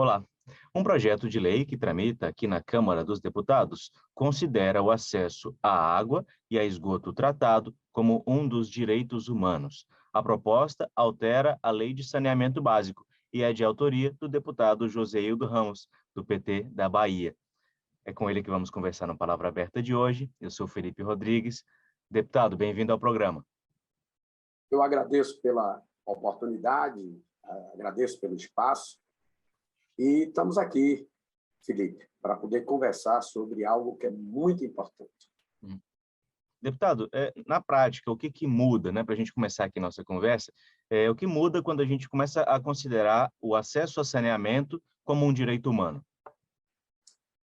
Olá. Um projeto de lei que tramita aqui na Câmara dos Deputados considera o acesso à água e a esgoto tratado como um dos direitos humanos. A proposta altera a Lei de Saneamento Básico e é de autoria do deputado Joséildo Ramos, do PT da Bahia. É com ele que vamos conversar no Palavra Aberta de hoje. Eu sou Felipe Rodrigues. Deputado, bem-vindo ao programa. Eu agradeço pela oportunidade, agradeço pelo espaço e estamos aqui, Felipe, para poder conversar sobre algo que é muito importante. Deputado, na prática, o que muda, né, para a gente começar aqui nossa conversa, o que muda quando a gente começa a considerar o acesso a saneamento como um direito humano?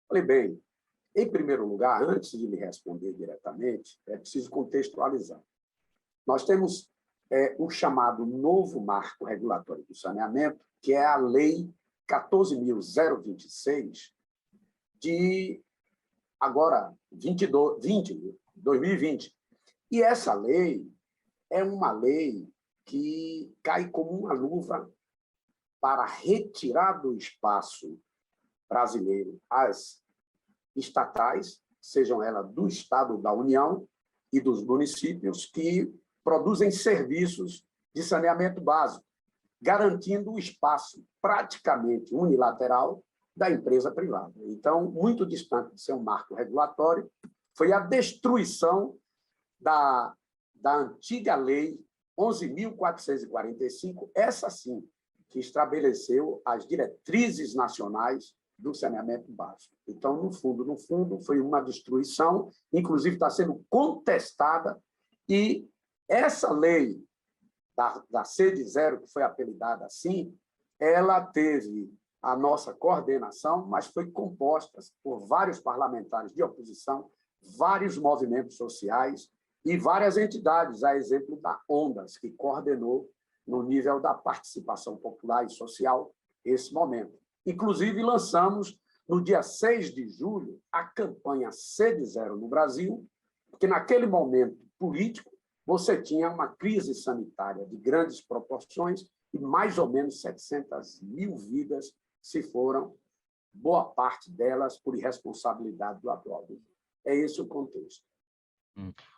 Falei bem, em primeiro lugar, antes de me responder diretamente, é preciso contextualizar. Nós temos o chamado novo marco regulatório do saneamento, que é a Lei 14.026, de agora 2020. E essa lei é uma lei que cai como uma luva para retirar do espaço brasileiro as estatais, sejam elas do Estado da União e dos municípios, que produzem serviços de saneamento básico, garantindo o espaço praticamente unilateral da empresa privada. Então, muito distante de ser um marco regulatório, foi a destruição da antiga Lei 11.445, essa sim, que estabeleceu as diretrizes nacionais do saneamento básico. Então, no fundo, foi uma destruição, inclusive está sendo contestada, e essa lei da Sede Zero, que foi apelidada assim, ela teve a nossa coordenação, mas foi composta por vários parlamentares de oposição, vários movimentos sociais e várias entidades, a exemplo da Ondas, que coordenou no nível da participação popular e social esse momento. Inclusive, lançamos, no dia 6 de julho, a campanha Sede Zero no Brasil, porque naquele momento político você tinha uma crise sanitária de grandes proporções e mais ou menos 700 mil vidas se foram, boa parte delas por irresponsabilidade do atual governo. É esse o contexto.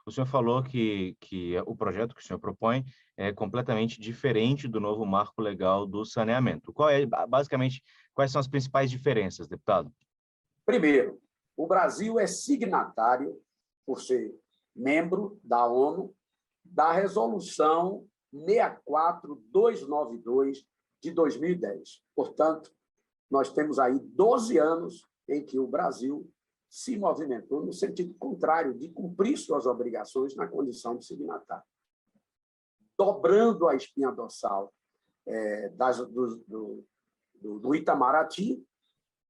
O senhor falou que o projeto que o senhor propõe é completamente diferente do novo marco legal do saneamento. Basicamente, quais são as principais diferenças, deputado? Primeiro, o Brasil é signatário, por ser membro da ONU, da Resolução 64292 de 2010. Portanto, nós temos aí 12 anos em que o Brasil se movimentou no sentido contrário de cumprir suas obrigações na condição de signatário, dobrando a espinha dorsal do Itamaraty,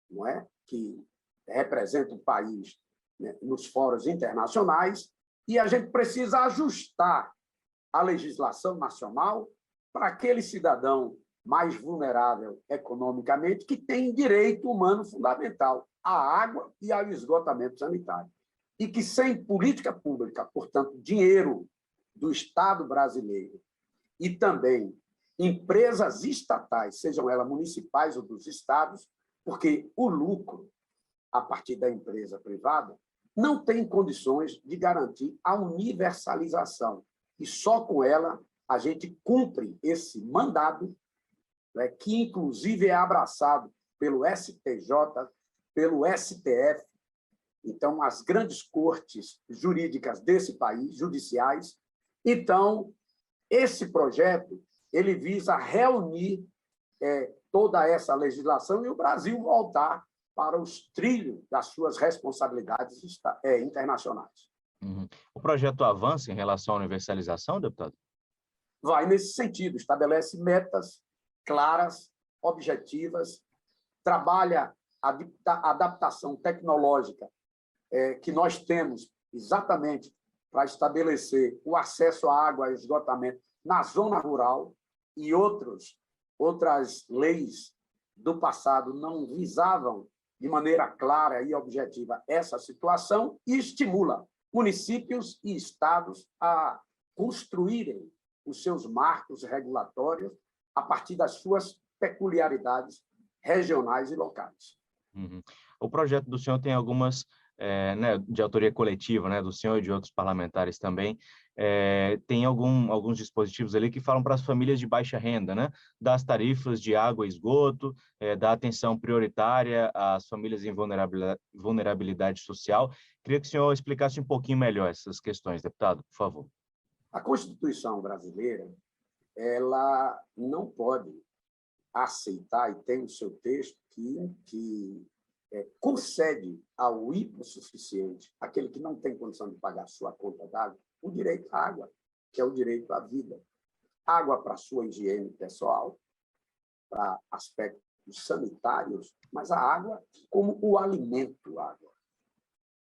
não é? Que representa o país, né, nos fóruns internacionais, e a gente precisa ajustar a legislação nacional para aquele cidadão mais vulnerável economicamente, que tem direito humano fundamental à água e ao esgotamento sanitário. E que, sem política pública, portanto, dinheiro do Estado brasileiro e também empresas estatais, sejam elas municipais ou dos estados, porque o lucro, a partir da empresa privada, não tem condições de garantir a universalização. E só com ela a gente cumpre esse mandado, né, que, inclusive, é abraçado pelo STJ, pelo STF. Então, as grandes cortes jurídicas desse país, judiciais. Então, esse projeto ele visa reunir toda essa legislação e o Brasil voltar para os trilhos das suas responsabilidades internacionais. O projeto avança em relação à universalização, deputado? Vai nesse sentido, estabelece metas claras, objetivas, trabalha a adaptação tecnológica que nós temos exatamente para estabelecer o acesso à água e esgotamento na zona rural, e outras leis do passado não visavam de maneira clara e objetiva essa situação, e estimula municípios e estados a construírem os seus marcos regulatórios a partir das suas peculiaridades regionais e locais. Uhum. O projeto do senhor tem algumas, né, de autoria coletiva, né, do senhor e de outros parlamentares também, tem alguns dispositivos ali que falam para as famílias de baixa renda, né, das tarifas de água e esgoto, da atenção prioritária às famílias em vulnerabilidade social. Queria que o senhor explicasse um pouquinho melhor essas questões, deputado, por favor. A Constituição brasileira, ela não pode aceitar, e tem o seu texto, que concede ao hipossuficiente, aquele que não tem condição de pagar sua conta d'água, o direito à água, que é o direito à vida. Água para sua higiene pessoal, para aspectos sanitários, mas a água como o alimento água.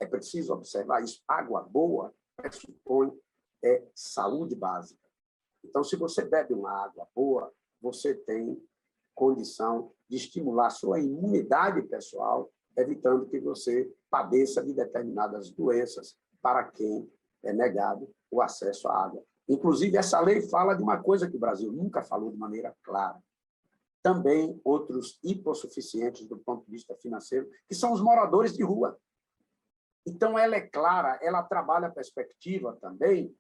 É preciso observar isso. Água boa pressupõe saúde básica. Então, se você bebe uma água boa, você tem condição de estimular sua imunidade pessoal, evitando que você padeça de determinadas doenças para quem é negado o acesso à água. Inclusive, essa lei fala de uma coisa que o Brasil nunca falou de maneira clara. Também outros hipossuficientes do ponto de vista financeiro, que são os moradores de rua. Então, ela é clara, ela trabalha a perspectiva também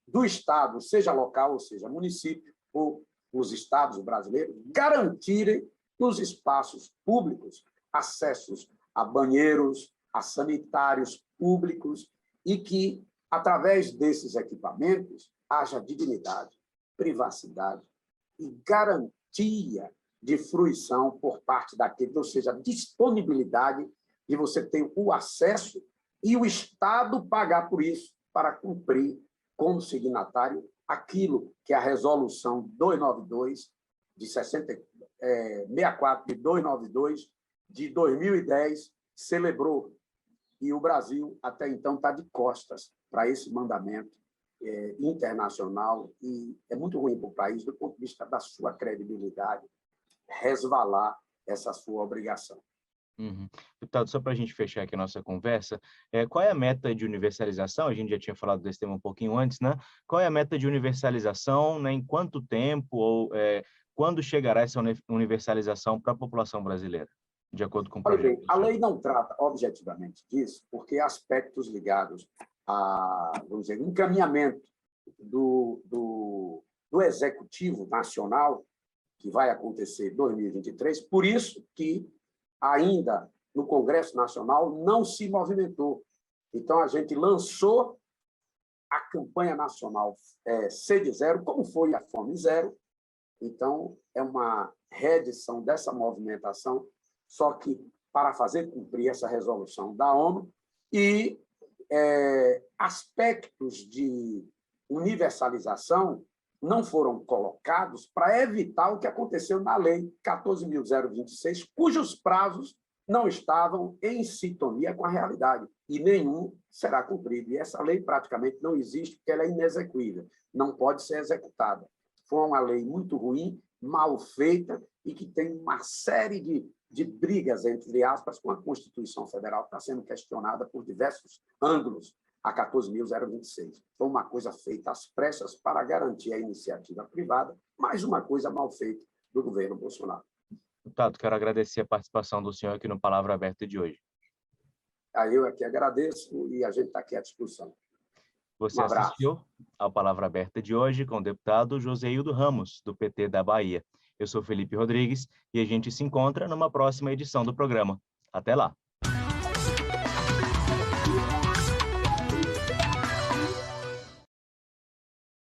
do Estado, seja local ou seja município, ou os estados brasileiros, garantirem nos espaços públicos acessos a banheiros, a sanitários públicos e que, através desses equipamentos, haja dignidade, privacidade e garantia de fruição por parte daqueles, ou seja, disponibilidade de você ter o acesso e o Estado pagar por isso para cumprir como signatário aquilo que a resolução 292 de 64 de 292 de 2010 celebrou. E o Brasil, até então, está de costas para esse mandamento internacional e é muito ruim para o país, do ponto de vista da sua credibilidade, resvalar essa sua obrigação. Uhum. Deputado, só para a gente fechar aqui a nossa conversa, qual é a meta de universalização? A gente já tinha falado desse tema um pouquinho antes, né? Qual é a meta de universalização, né? Em quanto tempo ou quando chegará essa universalização para a população brasileira, de acordo com o projeto? Bem, a lei não trata objetivamente disso, porque aspectos ligados a, vamos dizer, encaminhamento do Executivo Nacional, que vai acontecer em 2023, por isso que ainda no Congresso Nacional não se movimentou. Então, a gente lançou a campanha nacional Sede Zero, como foi a Fome Zero. Então, é uma reedição dessa movimentação, só que para fazer cumprir essa resolução da ONU e aspectos de universalização não foram colocados para evitar o que aconteceu na Lei 14.026, cujos prazos não estavam em sintonia com a realidade, e nenhum será cumprido. E essa lei praticamente não existe, porque ela é inexequível, não pode ser executada. Foi uma lei muito ruim, mal feita, e que tem uma série de brigas, entre aspas, com a Constituição Federal, que está sendo questionada por diversos ângulos, a 14.026. Foi uma coisa feita às pressas para garantir a iniciativa privada, mais uma coisa mal feita do governo Bolsonaro. Deputado, quero agradecer a participação do senhor aqui no Palavra Aberta de hoje. Eu aqui agradeço e a gente está aqui à disposição. Você assistiu ao Palavra Aberta de hoje com o deputado Joséildo Ramos, do PT da Bahia. Eu sou Felipe Rodrigues e a gente se encontra numa próxima edição do programa. Até lá!